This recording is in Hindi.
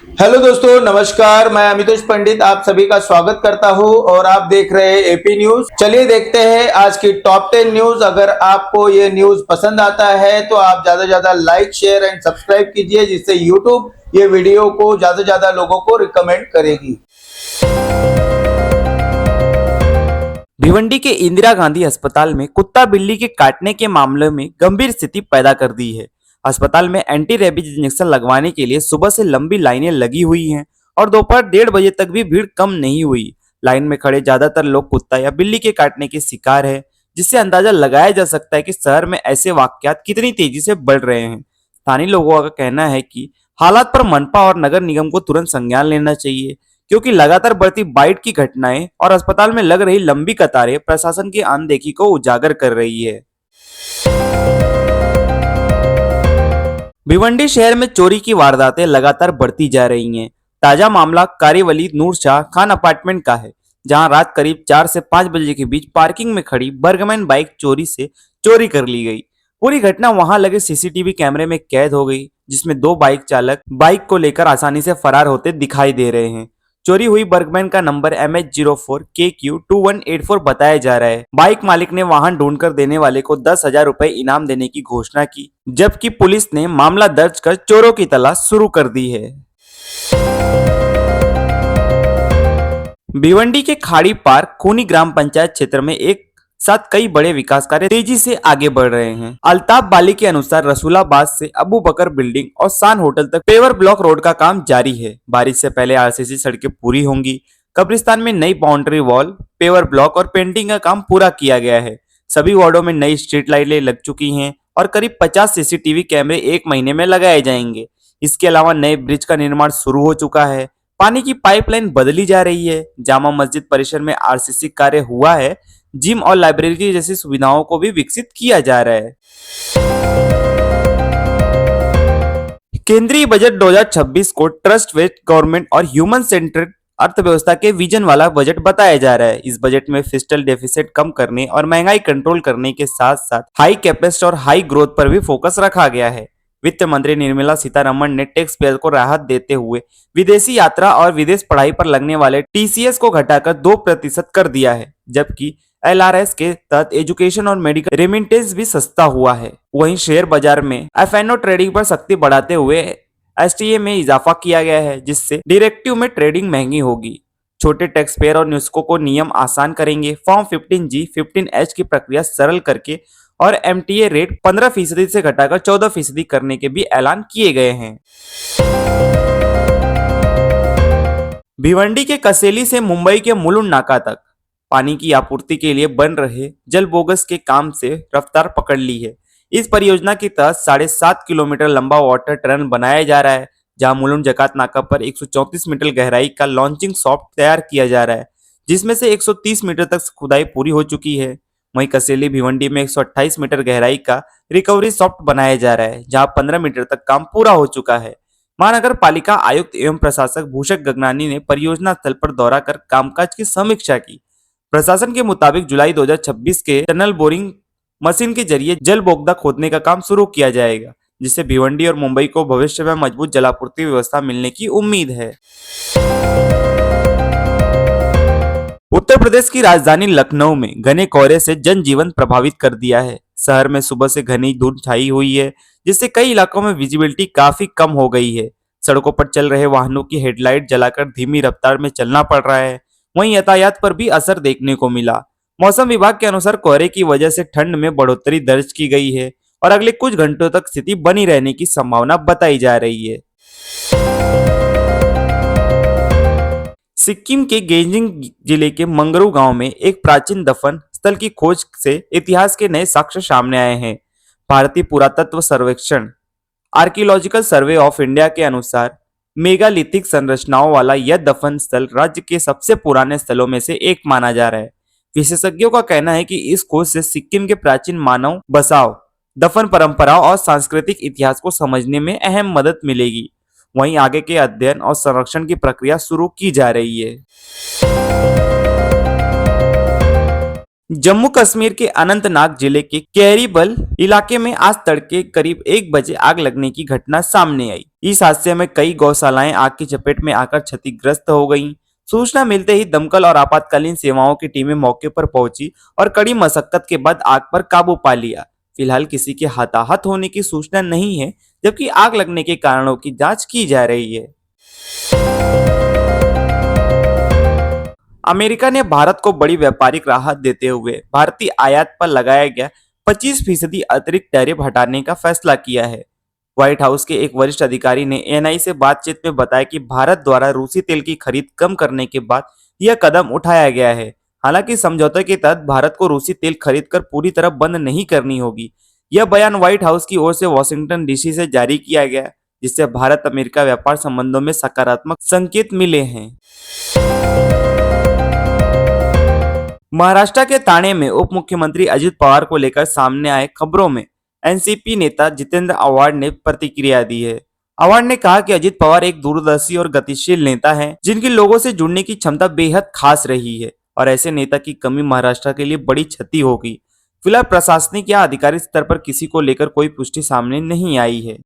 हेलो दोस्तों, नमस्कार। मैं अमितोष पंडित आप सभी का स्वागत करता हूं और आप देख रहे हैं एपी न्यूज। चलिए देखते हैं आज की टॉप 10 न्यूज। अगर आपको ये न्यूज पसंद आता है तो आप ज्यादा से ज्यादा लाइक, शेयर एंड सब्सक्राइब कीजिए, जिससे यूट्यूब ये वीडियो को ज्यादा से ज्यादा लोगों को रिकमेंड करेगी। भिवंडी के इंदिरा गांधी अस्पताल में कुत्ता बिल्ली के काटने के मामले में गंभीर स्थिति पैदा कर दी है। अस्पताल में एंटी रेबीज इंजेक्शन लगवाने के लिए सुबह से लंबी लाइनें लगी हुई हैं और दोपहर 1:30 बजे तक भी भीड़ कम नहीं हुई। लाइन में खड़े ज्यादातर लोग कुत्ता या बिल्ली के काटने के शिकार है, जिससे अंदाजा लगाया जा सकता है कि शहर में ऐसे वाकयात कितनी तेजी से बढ़ रहे हैं। स्थानीय लोगों का कहना है कि हालात पर मनपा और नगर निगम को तुरंत संज्ञान लेना चाहिए, क्योंकि लगातार बढ़ती बाइट की घटनाएं और अस्पताल में लग रही लंबी कतारें प्रशासन की अनदेखी को उजागर कर रही है। भिवंडी शहर में चोरी की वारदातें लगातार बढ़ती जा रही हैं। ताजा मामला कारीवली नूर शाह खान अपार्टमेंट का है, जहां रात करीब 4 से 5 बजे के बीच पार्किंग में खड़ी बर्गमैन बाइक चोरी कर ली गई। पूरी घटना वहां लगे सीसीटीवी कैमरे में कैद हो गई, जिसमें 2 बाइक चालक बाइक को लेकर आसानी से फरार होते दिखाई दे रहे हैं। चोरी हुई बर्गमैन का नंबर MH04KQ2184 बताया जा रहा है। बाइक मालिक ने वाहन ढूंढकर देने वाले को 10,000 रुपए इनाम देने की घोषणा की, जबकि पुलिस ने मामला दर्ज कर चोरों की तलाश शुरू कर दी है। भिवंडी के खाड़ी पार खूनी ग्राम पंचायत क्षेत्र में एक साथ कई बड़े विकास कार्य तेजी से आगे बढ़ रहे हैं। अल्ताफ बाली के अनुसार रसूलाबाद से अबू बकर बिल्डिंग और सान होटल तक पेवर ब्लॉक रोड का काम जारी है। बारिश से पहले आरसीसी सड़कें पूरी होंगी। कब्रिस्तान में नई बाउंड्री वॉल, पेवर ब्लॉक और पेंटिंग का काम पूरा किया गया है। सभी वार्डों में नई स्ट्रीट लाइटें लग चुकी हैं और करीब 50 सीसीटीवी कैमरे 1 महीने में लगाए जाएंगे। इसके अलावा नए ब्रिज का निर्माण शुरू हो चुका है। पानी की पाइपलाइन बदली जा रही है। जामा मस्जिद परिसर में आरसीसी कार्य हुआ है। जिम और लाइब्रेरी जैसी सुविधाओं को भी विकसित किया जा रहा है। केंद्रीय बजट 2026 को ट्रस्ट बेस्ड गवर्नमेंट और ह्यूमन सेंट्रेड अर्थव्यवस्था के विजन वाला बजट बताया जा रहा है। इस बजट में फिस्कल डेफिसिट कम करने और महंगाई कंट्रोल करने के साथ साथ हाई कैपेसिटी और हाई ग्रोथ पर भी फोकस रखा गया है। वित्त मंत्री निर्मला सीतारमण ने टैक्स पेयर को राहत देते हुए विदेशी यात्रा और विदेश पढ़ाई पर लगने वाले टीसीएस को घटाकर 2% कर दिया है, जबकि एलआरएस के तहत एजुकेशन और मेडिकल रेमिटेंस भी सस्ता हुआ है। वहीं शेयर बाजार में एफएनओ ट्रेडिंग पर सख्ती बढ़ाते हुए एसटीए में इजाफा किया गया है, जिससे डिरेक्टिव में ट्रेडिंग महंगी होगी। छोटे टैक्स पेयर और निवेशकों को नियम आसान करेंगे। फॉर्म 15G 15H की प्रक्रिया सरल करके और एमटीए रेट 15% से घटाकर 14% करने के भी ऐलान किए गए हैं। भिवंडी के कसेली से मुंबई के मुलुंड नाका तक पानी की आपूर्ति के लिए बन रहे जल बोगस के काम से रफ्तार पकड़ ली है। इस परियोजना के तहत 7.5 किलोमीटर लंबा वाटर टनल बनाया जा रहा है, जहां मुलुंड जकात नाका पर 134 मीटर गहराई का लॉन्चिंग सॉफ्ट तैयार किया जा रहा है, जिसमें से 130 मीटर तक खुदाई पूरी हो चुकी है। वहीं कसेली भिवंडी में 128 मीटर गहराई का रिकवरी सॉफ्ट बनाया जा रहा है, जहां 15 मीटर तक काम पूरा हो चुका है। महानगर पालिका आयुक्त एवं प्रशासक भूषक गगनानी ने परियोजना स्थल पर दौरा कर कामकाज की समीक्षा की। प्रशासन के मुताबिक जुलाई 2026 के टनल बोरिंग मशीन के जरिए जल बोगदा खोदने का काम शुरू किया जाएगा, जिससे भिवंडी और मुंबई को भविष्य में मजबूत जलापूर्ति व्यवस्था मिलने की उम्मीद है। उत्तर प्रदेश की राजधानी लखनऊ में घने कोहरे से जनजीवन प्रभावित कर दिया है। शहर में सुबह से घनी धुंध छाई हुई है, जिससे कई इलाकों में विजिबिलिटी काफी कम हो गई है। सड़कों पर चल रहे वाहनों की हेडलाइट जलाकर धीमी रफ्तार में चलना पड़ रहा है। वहीं यातायात पर भी असर देखने को मिला। मौसम विभाग के अनुसार कोहरे की वजह से ठंड में बढ़ोतरी दर्ज की गई है और अगले कुछ घंटों तक स्थिति बनी रहने की संभावना बताई जा रही है। सिक्किम के गेजिंग जिले के मंगरू गांव में एक प्राचीन दफन स्थल की खोज से इतिहास के नए साक्ष्य सामने आए हैं। भारतीय पुरातत्व सर्वेक्षण आर्कियोलॉजिकल सर्वे ऑफ इंडिया के अनुसार मेगालिथिक संरचनाओं वाला यह दफन स्थल राज्य के सबसे पुराने स्थलों में से एक माना जा रहा है। विशेषज्ञों का कहना है कि इस खोज से सिक्किम के प्राचीन मानव बसाव, दफन परंपराओं और सांस्कृतिक इतिहास को समझने में अहम मदद मिलेगी। वहीं आगे के अध्ययन और संरक्षण की प्रक्रिया शुरू की जा रही है। जम्मू कश्मीर के अनंतनाग जिले के कैरीबल इलाके में आज तड़के करीब 1 बजे आग लगने की घटना सामने आई। इस हादसे में कई गौशालाएं आग की चपेट में आकर क्षतिग्रस्त हो गईं। सूचना मिलते ही दमकल और आपातकालीन सेवाओं की टीमें मौके पर पहुंची और कड़ी मशक्कत के बाद आग पर काबू पा लिया। फिलहाल किसी के हताहत होने की सूचना नहीं है, जबकि आग लगने के कारणों की जांच की जा रही है। अमेरिका ने भारत को बड़ी व्यापारिक राहत देते हुए भारतीय आयात पर लगाया गया 25% अतिरिक्त टैरिफ हटाने का फैसला किया है। व्हाइट हाउस के एक वरिष्ठ अधिकारी ने एएनआई से बातचीत में बताया कि भारत द्वारा रूसी तेल की खरीद कम करने के बाद यह कदम उठाया गया है। हालांकि समझौते के तहत भारत को रूसी तेल खरीद कर पूरी तरह बंद नहीं करनी होगी। यह बयान व्हाइट हाउस की ओर से वॉशिंगटन डीसी से जारी किया गया, जिससे भारत अमेरिका व्यापार संबंधों में सकारात्मक संकेत मिले हैं। महाराष्ट्र के ठाणे में उप मुख्यमंत्री अजित पवार को लेकर सामने आए खबरों में एनसीपी नेता जितेंद्र आव्हाड ने प्रतिक्रिया दी है। आव्हाड ने कहा कि अजित पवार एक दूरदर्शी और गतिशील नेता हैं, जिनकी लोगों से जुड़ने की क्षमता बेहद खास रही है और ऐसे नेता की कमी महाराष्ट्र के लिए बड़ी क्षति होगी। फिलहाल प्रशासनिक या आधिकारिक स्तर पर किसी को लेकर कोई पुष्टि सामने नहीं आई है।